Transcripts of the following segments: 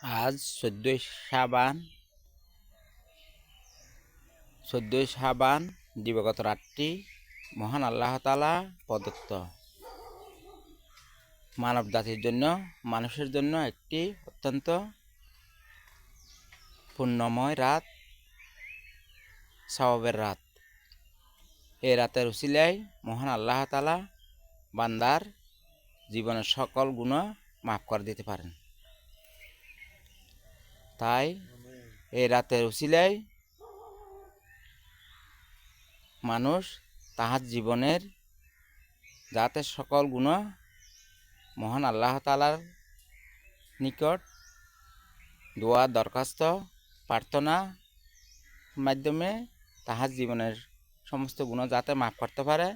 আজ 14ই শাবান দিবাগত রাতটি মহান আল্লাহ তাআলা প্রদত্ত মানব জাতির জন্য, মানুষের জন্য একটি অত্যন্ত পুণ্যময় রাত, সওয়াবের রাত। এই রাতের উসিলায় মহান আল্লাহ তাআলা বান্দার জীবনের সকল গুনাহ মাফ করে দিতে পারেন। তাই এই রাতের উসিলায় মানুষ তাহার জীবনের যাতে সকল গুনাহ মহান আল্লাহ তাআলার নিকট দোয়া, দরখাস্ত, প্রার্থনা মাধ্যমে তাহার জীবনের সমস্ত গুনাহ যাতে মাফ করতে পারে,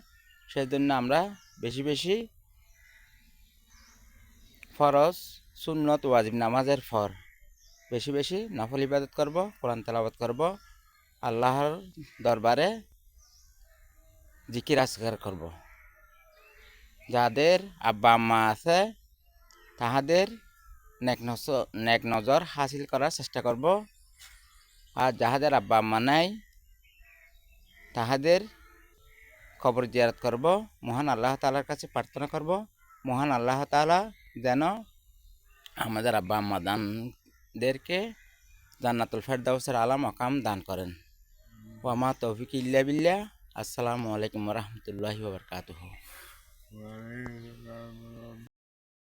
সেজন্য আমরা বেশি বেশি ফরজ, সুন্নত, ওয়াজিব নামাজের পর বেশি বেশি নফল ইবাদত করব, কোরআন তেলাওয়াত করব, আল্লাহর দরবারে জিকির আজকার করব। যাদের আব্বা আম্মা আছে তাহাদের নেক নজর হাসিল করার চেষ্টা করব, আর যাহাদের আব্বা আম্মা নাই তাহাদের কবর জিয়ারত করব, মহান আল্লাহ তাআলার কাছে প্রার্থনা করব মহান আল্লাহ তাআলা যেন আমাদের আব্বা আম্মা দানদেরকে জান্নাতুল ফেরদাউসের আলা মাকাম দান করেন। ওয়া মা তৌফিক ইল্লা বিল্লাহ। আসসালামু আলাইকুম ওয়া রাহমাতুল্লাহি ওয়া বারাকাতুহু।